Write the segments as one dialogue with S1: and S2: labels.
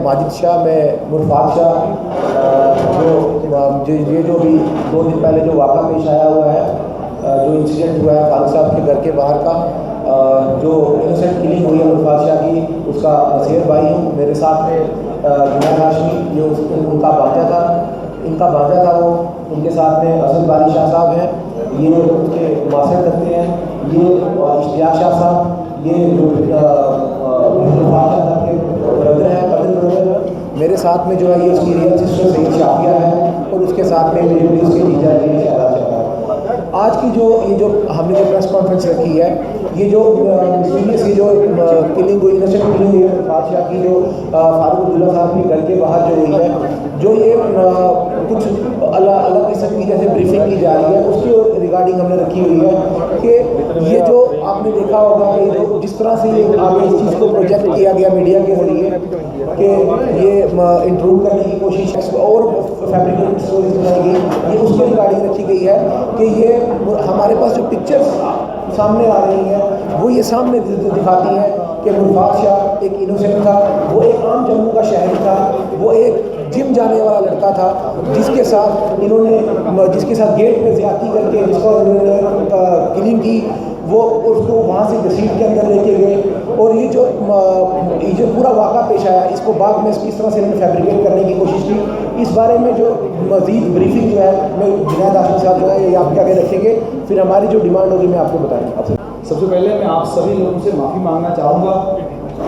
S1: माजिद शाह में मुरफात शाह जो भी 2 दिन पहले जो वाक़ा पेश आया हुआ है, जो इंसिडेंट हुआ है खालिद साहब के घर के बाहर का, जो इनोसेंट किलिंग हुई है मुरफात शाह की, उसका नसीर भाई हूँ। मेरे साथ में जुनैद हाशमी, ये उनका भांजा था, वो उनके साथ में असद बारी शाह साहब हैं, ये उसके मासर करते हैं, ये इश्तियाक शाह साहब, ये जो मुरफात शाह के ब्रदर हैं, कजिन ब्रदर। मेरे साथ में जो है ये उसकी रियल सिस्टर सईद शाफिया है, और उसके साथ में मेरी पुलिस के टीचर है शहजाद शाह। आज की जो हमने जो प्रेस कॉन्फ्रेंस रखी है, ये जो मिस्टीरियस ये जो किलिंग हुई, इनोसेंट किलिंग हुई है बादशाह की, जो फारूक अब्दुल्ला साहब के घर के बाहर जो हुई है, जो ये कुछ अलग किस्म की जैसे ब्रीफिंग की जा रही है, उसकी रिगार्डिंग हमने रखी हुई है कि ये जो आपने देखा होगा कि जो जिस तरह से ये आगे इस चीज़ को प्रोजेक्ट किया गया मीडिया के जरिए कि ये इंप्रूव करने की कोशिश और फैब्रिकेटेड स्टोरीज बनाई गई, ये उसके रिगार्डिंग रखी गई है कि ये हमारे पास जो पिक्चर्स सामने आ रही हैं वो ये सामने दिखाती हैं कि मुरफात शाह एक इनोसेंट था, वो एक आम जम्मू का शहरी था, वो एक जिम जाने वाला लड़का था, जिसके साथ जिसके साथ गेट पे ज़्यादती करके जिसका उन्होंने किलिंग की, वो उसको वहाँ से घसीट के अंदर लेके गए। और ये जो पूरा वाक़ा पेश आया, इसको बाद में किस तरह से इन्होंने फैब्रिकेट करने की कोशिश की, इस बारे में जो मज़ीद ब्रीफिंग जो है मैं जुनैद हाशमी साहब जो है ये आपके आगे रखेंगे, फिर हमारी जो डिमांड होगी मैं आपको बताऊँगा।
S2: सबसे पहले मैं आप सभी लोगों से माफ़ी मांगना चाहूँगा।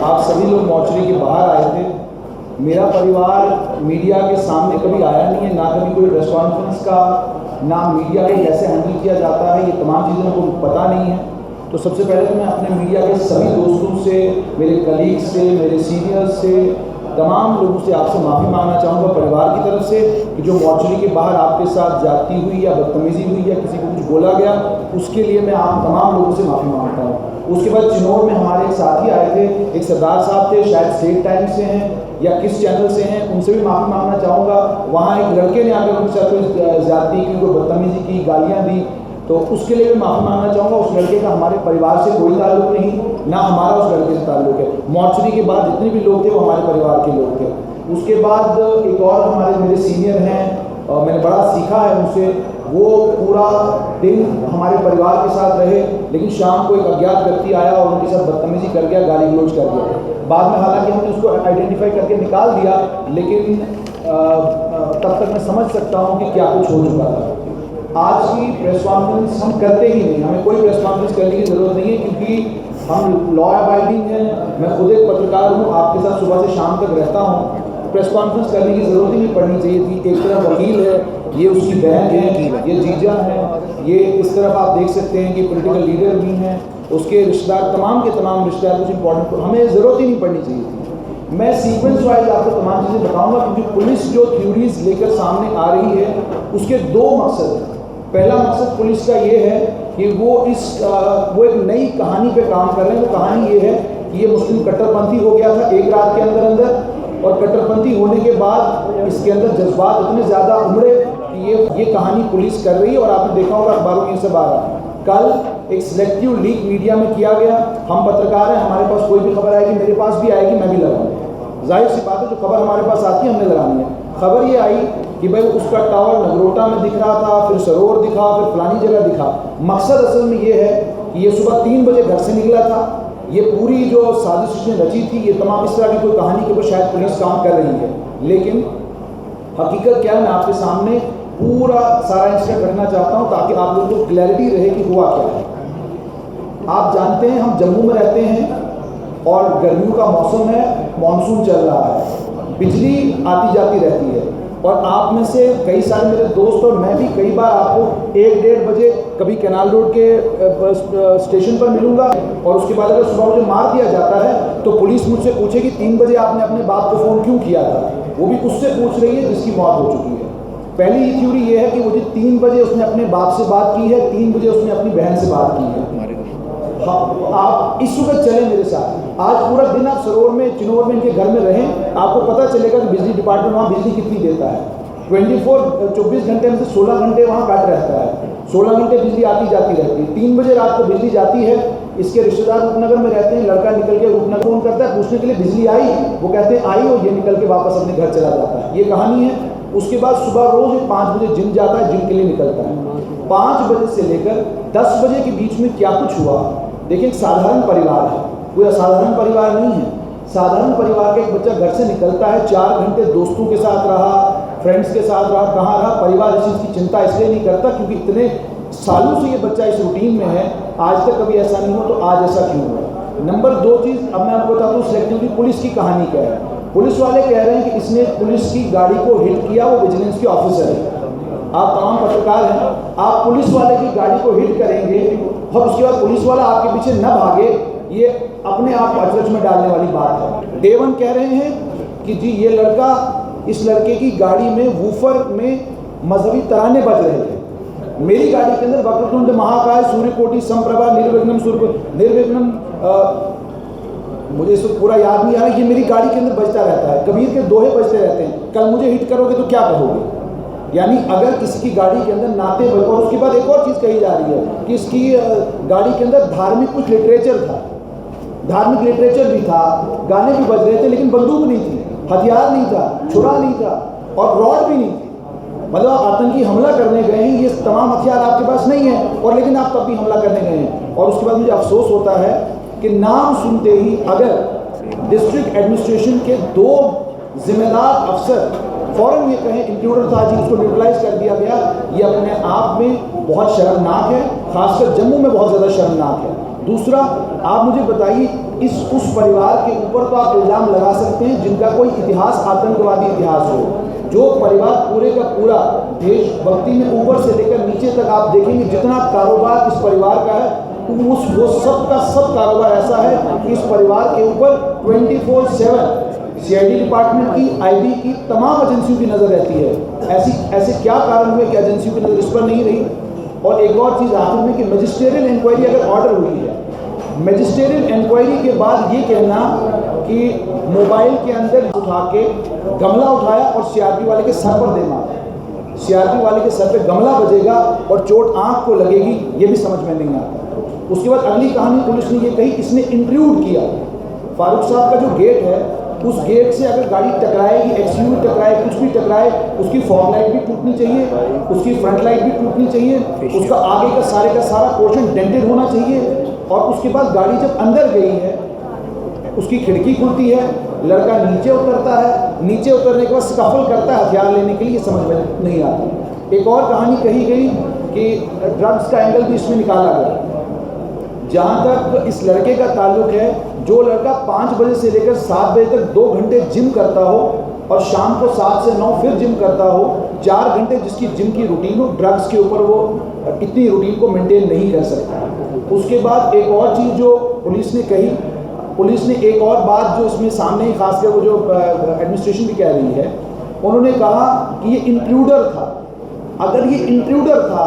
S2: आप सभी लोग मॉर्चरी के बाहर आए थे, मेरा परिवार मीडिया के सामने कभी आया नहीं है, ना कभी कोई प्रेस कॉन्फ्रेंस का, ना मीडिया को कैसे हैंडल किया जाता है, ये तमाम चीज़ें को पता नहीं है। तो सबसे पहले तो मैं अपने मीडिया के सभी दोस्तों से, मेरे कलीग्स से, मेरे सीनियर्स से, तमाम लोगों से आपसे माफ़ी मांगना चाहूँगा परिवार की तरफ से कि जो मॉर्चरी के बाहर आपके साथ ज्यादती हुई या बदतमीज़ी हुई या किसी को कुछ बोला गया, उसके लिए मैं आप तमाम लोगों से माफ़ी मांगता हूँ। उसके बाद चिनौर में हमारे एक साथी आए थे, एक सरदार साहब थे, शायद स्टेट टाइम्स से हैं या किस चैनल से हैं, उनसे भी माफ़ी मांगना चाहूँगा। वहाँ एक लड़के ने आकर उनके साथ कोई ज्यादती की, कोई बदतमीज़ी की, गालियाँ दी, तो उसके लिए भी माफ़ी मांगना चाहूँगा। उस लड़के का हमारे परिवार से कोई ताल्लुक नहीं, ना हमारा उस लड़के से ताल्लुक है। मॉर्चरी के बाद जितने भी लोग थे वो हमारे परिवार के लोग थे। उसके बाद एक और हमारे मेरे सीनियर हैं, मैंने बड़ा सीखा है उनसे, वो पूरा दिन हमारे परिवार के साथ रहे, लेकिन शाम को एक अज्ञात व्यक्ति आया और उनके साथ बदतमीज़ी कर गया, गाली गलौज कर गया। बाद में हालांकि हमने उसको आइडेंटिफाई करके निकाल दिया, लेकिन तब तक मैं समझ सकता हूँ कि क्या कुछ हो चुका था। आज की प्रेस कॉन्फ्रेंस हम करते ही नहीं, हमें कोई प्रेस कॉन्फ्रेंस करने की ज़रूरत नहीं है, क्योंकि हम लॉ अबाइडिंग हैं। मैं खुद एक पत्रकार हूँ, आपके साथ सुबह से शाम तक रहता हूँ। प्रेस कॉन्फ्रेंस करने की ज़रूरत ही नहीं पड़नी चाहिए थी। एक तरफ वकील है, ये उसकी बहन है, ये जीजा है, ये इस तरफ आप देख सकते हैं कि पॉलिटिकल लीडर भी हैं, उसके रिश्तेदार, तमाम के तमाम रिश्तेदार कुछ इंपॉर्टेंट, हमें ज़रूरत ही नहीं पड़नी चाहिए थी। मैं सीक्वेंस वाइज आपको तमाम चीज़ें बताऊँगा, क्योंकि पुलिस जो थ्योरीज लेकर सामने आ रही है उसके 2 मकसद हैं। पहला मकसद पुलिस का ये है कि वो एक नई कहानी पे काम कर रहे हैं। वो कहानी ये है कि ये मुस्लिम कट्टरपंथी हो गया था एक रात के अंदर, और कट्टरपंथी होने के बाद इसके अंदर जज्बात इतने ज़्यादा उमड़े कि ये कहानी पुलिस कर रही है। और आपने देखा होगा अखबारों में ये सब आ रहा है। कल एक सिलेक्टिव लीक मीडिया में किया गया, हम पत्रकार हैं, हमारे पास कोई भी खबर आएगी, मेरे पास भी आएगी, मैं भी लगाऊंगा। जाहिर सी बात है, जो खबर हमारे पास आती है हमने लगानी है। खबर ये आई कि भाई उसका टावर नगरोटा में दिख रहा था, फिर सरोवर दिखा, फिर फलानी जगह दिखा। मकसद असल में ये है कि ये सुबह 3 बजे घर से निकला था, ये पूरी जो साजिश इसने रची थी, ये तमाम इस तरह की कोई कहानी के ऊपर शायद पुलिस काम कर रही है, लेकिन हकीकत क्या है मैं आपके सामने पूरा सारा इंसिडेंट रखना चाहता हूँ ताकि आप लोगों को क्लैरिटी रहे कि हुआ क्या है। आप जानते हैं हम जम्मू में रहते हैं और गर्मियों का मौसम है, मानसून चल रहा है, बिजली आती जाती रहती है, और आप में से कई सारे मेरे दोस्त और मैं भी कई बार आपको 1-1:30 बजे कभी कैनाल रोड के स्टेशन पर मिलूंगा, और उसके बाद अगर सुबह मुझे मार दिया जाता है तो पुलिस मुझसे पूछेगी 3 बजे आपने अपने बाप को फ़ोन क्यों किया था। वो भी उससे पूछ रही है जिसकी मौत हो चुकी है। पहली थ्योरी ये है कि मुझे 3 बजे उसने अपने बाप से बात की है, 3 बजे उसने अपनी बहन से बात की है। हाँ, आप इस वक्त चलें मेरे साथ, आज पूरा दिन आप सरोवर में, चिनौर में, इनके घर में रहें, आपको पता चलेगा कि बिजली डिपार्टमेंट वहाँ बिजली कितनी देता है। 24 घंटे में से 16 घंटे वहाँ कट रहता है, 16 घंटे बिजली आती जाती रहती है। 3 बजे रात को बिजली जाती है, इसके रिश्तेदार रूपनगर में रहते हैं, लड़का निकल के रूपनगर फोन करता है पूछने के लिए बिजली आई, वो कहते हैं आई, और ये निकल के वापस अपने घर चला जाता है। ये कहानी है। उसके बाद सुबह रोज 5 बजे जिम जाता है, जिम के लिए निकलता है। 5 बजे से लेकर 10 बजे के बीच में क्या कुछ हुआ। देखिए, एक साधारण परिवार है, कोई असाधारण परिवार नहीं है। साधारण परिवार का एक बच्चा घर से निकलता है, 4 घंटे दोस्तों के साथ रहा, फ्रेंड्स के साथ रहा, कहाँ रहा। परिवार इस चीज़ की चिंता इसलिए नहीं करता क्योंकि इतने सालों से ये बच्चा इस रूटीन में है, आज तक कभी ऐसा नहीं हुआ, तो आज ऐसा क्यों हुआ। नंबर 2 चीज़, अब मैं आपको बताता हूँ सिलेक्टिवली पुलिस की कहानी क्या है। पुलिस वाले कह रहे हैं कि इसने पुलिस की गाड़ी को हिट किया, वो विजिलेंस के ऑफिसर है। आप तमाम पत्रकार हैं, आप पुलिस वाले की गाड़ी को हिट करेंगे और उसके बाद पुलिस वाला आपके पीछे न भागे, ये अपने आप को अचरज में डालने वाली बात है। डे 1 कह रहे हैं कि जी ये लड़का, इस लड़के की गाड़ी में वूफर में मजहबी तराने बज रहे थे। मेरी गाड़ी के अंदर वक्रतुंड महाकाय सूर्यकोटि समप्रभा निर्विघ्नम निर्विघ्नम, मुझे इसको पूरा याद नहीं आ रहा, ये मेरी गाड़ी के अंदर बजता रहता है। कबीर के दोहे बजते रहते हैं, कल मुझे हिट करोगे तो क्या कहोगे। यानी अगर किसी की गाड़ी के अंदर नाते बज, और उसके बाद एक और चीज़ कही जा रही है कि इसकी गाड़ी के अंदर धार्मिक कुछ लिटरेचर था, धार्मिक लिटरेचर भी था, गाने भी बज रहे थे, लेकिन बंदूक नहीं थी, हथियार नहीं था, छुरा नहीं था और रॉड भी नहीं थी। मतलब आप आतंकी हमला करने गए हैं, ये तमाम हथियार आपके पास नहीं है, और लेकिन आप तब भी हमला करने गए हैं। और उसके बाद मुझे अफसोस होता है कि नाम सुनते ही अगर डिस्ट्रिक्ट एडमिनिस्ट्रेशन के 2 जिम्मेदार अफसर फौरन ये कहें इंक्लूडर था जी, उसको न्यूट्रलाइज कर दिया गया, ये अपने आप में बहुत शर्मनाक है, खासकर जम्मू में बहुत ज़्यादा शर्मनाक है। दूसरा, आप मुझे बताइए, उस परिवार के ऊपर तो आप इल्ज़ाम लगा सकते हैं जिनका कोई इतिहास आतंकवादी इतिहास हो, जो परिवार पूरे का पूरा देशभक्ति में ऊपर से लेकर नीचे तक आप देखेंगे जितना कारोबार इस परिवार का है, वो सब का सब कारोबार ऐसा है कि इस परिवार के ऊपर 24/7 CID डिपार्टमेंट की, IB की, तमाम एजेंसियों की नज़र रहती है। ऐसे क्या कारण हुए कि एजेंसियों की नज़र इस पर नहीं रही। और एक और चीज़ आखिर में कि मजिस्ट्रियल इंक्वायरी अगर ऑर्डर हुई है, मजिस्ट्रियल इंक्वायरी के बाद ये कहना कि मोबाइल के अंदर उठा के गमला उठाया और CRP वाले के सर पर दे मारा, CRP वाले के सर पे गमला बजेगा और चोट आँख को लगेगी, ये भी समझ में नहीं आता। उसके बाद अगली कहानी पुलिस ने ये कही, इसने इंट्रूड किया। फारूक साहब का जो गेट है, उस गेट से अगर गाड़ी टकराएगी, XUV टकराए, कुछ भी टकराए, उसकी फॉग लाइट भी टूटनी चाहिए, उसकी फ्रंट लाइट भी टूटनी चाहिए, उसका आगे का सारा पोर्शन डेंटेड होना चाहिए। और उसके बाद गाड़ी जब अंदर गई है, उसकी खिड़की खुलती है, लड़का नीचे उतरता है, नीचे उतरने के बाद स्कफल करता है हथियार लेने के लिए, समझ में नहीं आती। एक और कहानी कही गई कि ड्रग्स का एंगल भी इसमें निकाला गया। जहाँ तक इस लड़के का ताल्लुक है, जो लड़का 5 बजे से लेकर 7 बजे तक 2 घंटे जिम करता हो और शाम को 7 से 9 फिर जिम करता हो, 4 घंटे जिसकी जिम की रूटीन हो, ड्रग्स के ऊपर वो इतनी रूटीन को मेंटेन नहीं कर सकता। उसके बाद एक और चीज़ जो पुलिस ने कही, पुलिस ने एक और बात जो इसमें सामने, खासकर वो जो एडमिनिस्ट्रेशन भी कह रही है, उन्होंने कहा कि ये इंट्रूडर था। अगर ये इंट्रूडर था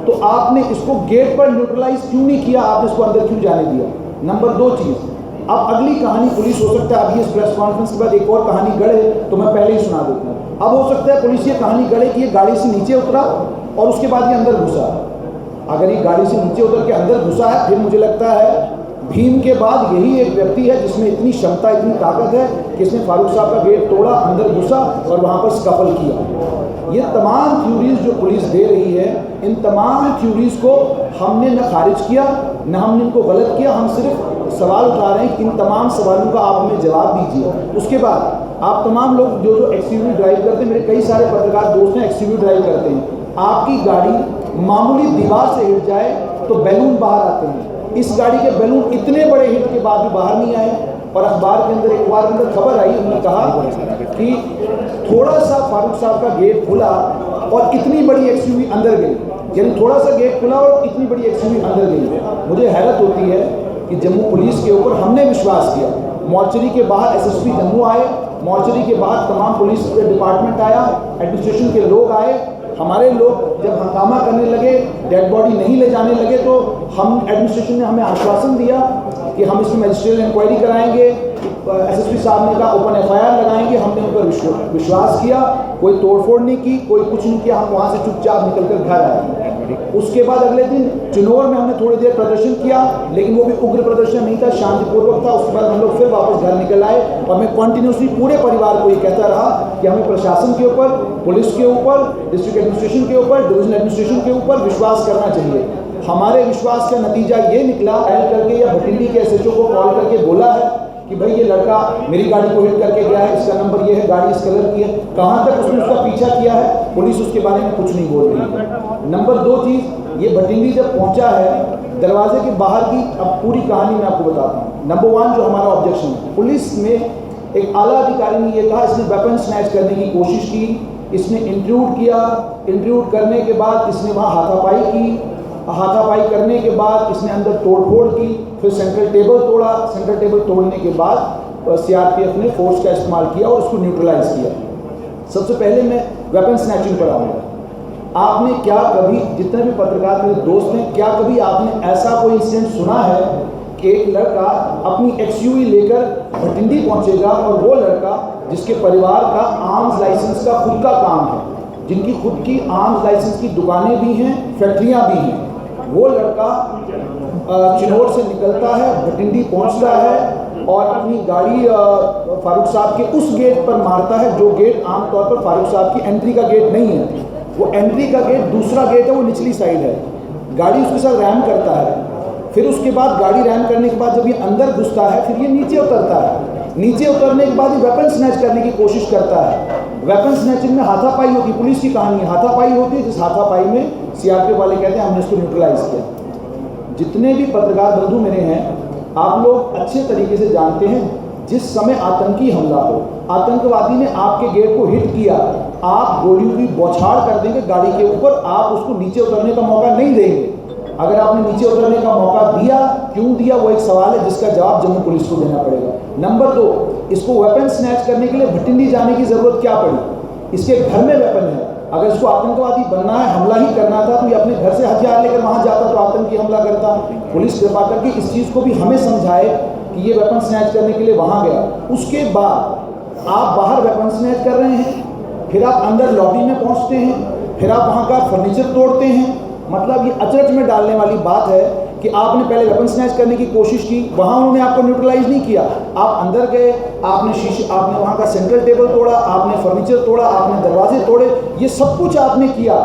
S2: तो आपने इसको गेट पर न्यूट्रलाइज क्यों नहीं किया, आपने इसको अंदर क्यों जाने दिया। नंबर 2 चीज़, अब अगली कहानी पुलिस हो सकता है, अभी इस प्रेस कॉन्फ्रेंस के बाद एक और कहानी गढ़े तो मैं पहले ही सुना देता हूँ। अब हो सकता है पुलिस ये कहानी गढ़े कि ये गाड़ी से नीचे उतरा और उसके बाद ये अंदर घुसा। अगर ये गाड़ी से नीचे उतर के अंदर घुसा है, फिर मुझे लगता है भीम के बाद यही एक व्यक्ति है जिसमें इतनी क्षमता, इतनी ताकत है कि इसने फारूक साहब का गेट तोड़ा, अंदर घुसा और वहाँ पर स्कफल किया। ये तमाम थ्योरीज जो पुलिस दे रही है, इन तमाम थ्योरीज को हमने न खारिज किया, न हमने इनको गलत किया, हम सिर्फ सवाल उठा रहे हैं कि इन तमाम सवालों का आप हमें जवाब दीजिए। उसके बाद आप तमाम लोग जो XUV ड्राइव करते हैं, मेरे कई सारे पत्रकार दोस्त हैं XUV ड्राइव करते हैं, आपकी गाड़ी मामूली दीवार से हिट जाए तो बैलून बाहर आते हैं। इस गाड़ी के बैलून इतने बड़े हिट के बाद भी बाहर नहीं आए। और अखबार के अंदर एक बार के अंदर खबर आई, उन्होंने कहा कि थोड़ा सा फारूक साहब का गेट खुला और इतनी बड़ी XUV अंदर गई, यानी थोड़ा सा गेट खुला और इतनी बड़ी XUV अंदर गई। मुझे हैरत होती है कि जम्मू पुलिस के ऊपर हमने विश्वास किया। मॉर्चरी के बाहर SSP जम्मू आए, मॉर्चरी के बाहर तमाम पुलिस डिपार्टमेंट आया, एडमिनिस्ट्रेशन के लोग आए, हमारे लोग जब हंगामा करने लगे, डेड बॉडी नहीं ले जाने लगे, तो हम एडमिनिस्ट्रेशन ने हमें आश्वासन दिया कि हम इसमें मजिस्ट्रियल इंक्वायरी कराएंगे, एसएसपी साहब ने कहा ओपन एफआईआर लगाएंगे। हमने उन पर विश्वास किया, कोई तोड़फोड़ नहीं की, कोई कुछ नहीं किया, हम वहाँ से चुपचाप निकलकर घर आए। उसके बाद अगले दिन चिनौर में हमने थोड़ी देर प्रदर्शन किया, लेकिन वो भी उग्र प्रदर्शन नहीं था, शांतिपूर्वक था। उसके बाद हम लोग फिर वापस घर निकल आए और मैं कंटिन्यूसली पूरे परिवार को ये कहता रहा कि हमें प्रशासन के ऊपर, पुलिस के ऊपर, डिस्ट्रिक्ट एडमिनिस्ट्रेशन के ऊपर, डिवीजन एडमिनिस्ट्रेशन के ऊपर विश्वास करना चाहिए। हमारे विश्वास का नतीजा ये निकला, डायल करके या भटिंडी के एसएचओ को कॉल करके बोला है कि भाई ये लड़का मेरी गाड़ी को हिट करके गया है, इसका नंबर ये है, गाड़ी इस कलर की है। कहाँ तक उसने उसका पीछा किया है, पुलिस उसके बारे में कुछ नहीं बोल रही है। नंबर 2 चीज़, ये भटिंडी जब पहुंचा है, दरवाजे के बाहर की अब पूरी कहानी मैं आपको बताता हूँ। नंबर 1 जो हमारा ऑब्जेक्शन है, पुलिस में एक आला अधिकारी ने ये कहा इसने वेपन स्नैच करने की कोशिश की, इसने इंट्रूड किया, इंट्रूड करने के बाद इसने वहाँ हाथापाई की, हाथापाई करने के बाद इसने अंदर तोड़फोड़ की, फिर सेंट्रल टेबल तोड़ा, सेंट्रल टेबल तोड़ने के बाद सीआरपीएफ ने फोर्स का इस्तेमाल किया और उसको न्यूट्रलाइज किया। सबसे पहले मैं वेपन स्नैचिंग पर आऊँगा। आपने क्या कभी, जितने भी पत्रकार मेरे दोस्त हैं, क्या कभी आपने ऐसा कोई इंसिडेंट सुना है कि एक लड़का अपनी एक्सयूवी लेकर भटिंडी पहुँचेगा और वो लड़का जिसके परिवार का आर्म्स लाइसेंस का खुद का काम है, जिनकी खुद की आर्म्स लाइसेंस की दुकानें भी हैं, फैक्ट्रियाँ भी हैं, वो लड़का चिनौर से निकलता है, भटिंडी पहुंचता है और अपनी गाड़ी फारूक साहब के उस गेट पर मारता है जो गेट आमतौर पर फारूक साहब की एंट्री का गेट नहीं है। वो एंट्री का गेट दूसरा गेट है, वो निचली साइड है। गाड़ी उसके साथ रैम करता है, फिर उसके बाद गाड़ी रैम करने के बाद जब ये अंदर घुसता है फिर ये नीचे उतरता है। नीचे उतरने के बाद ये वेपन स्नैच करने की कोशिश करता है। वेपन स्नैचिंग में हाथापाई होती है, पुलिस की कहानी है, हाथापाई होती है, जिस हाथापाई में सीआरपीएफ वाले कहते हैं हमने इसको न्यूट्रलाइज किया। जितने भी पत्रकार बंधु मेरे हैं, आप लोग अच्छे तरीके से जानते हैं, जिस समय आतंकी हमला हो, आतंकवादी ने आपके गेट को हिट किया, आप गोलियों की बौछार कर देंगे गाड़ी के ऊपर, आप उसको नीचे उतरने का मौका नहीं देंगे। अगर आपने नीचे उतरने का मौका दिया, क्यों दिया, वो एक सवाल है जिसका जवाब जम्मू पुलिस को देना पड़ेगा। नंबर 2, इसको वेपन स्नैच करने के लिए भटिंडी जाने की जरूरत क्या पड़ी? इसके घर में वेपन है। अगर इसको आतंकवादी बनना है, हमला ही करना था, तो ये अपने घर से हथियार लेकर वहां जाता तो आतंकी हमला करता। पुलिस कृपा करके इस चीज़ को भी हमें समझाए कि ये वेपन स्नैच करने के लिए वहां गया। उसके बाद आप बाहर वेपन स्नैच कर रहे हैं, फिर आप अंदर लॉबी में पहुंचते हैं, फिर आप वहां का फर्नीचर तोड़ते हैं। मतलब ये अचरज में डालने वाली बात है कि आपने पहले वेपन स्नैच करने की कोशिश की, वहां उन्होंने आपको न्यूट्रलाइज नहीं किया, आप अंदर गए, आपने शीशे, आपने वहां का सेंट्रल टेबल तोड़ा, आपने फर्नीचर तोड़ा, आपने दरवाजे तोड़े, ये सब कुछ आपने किया।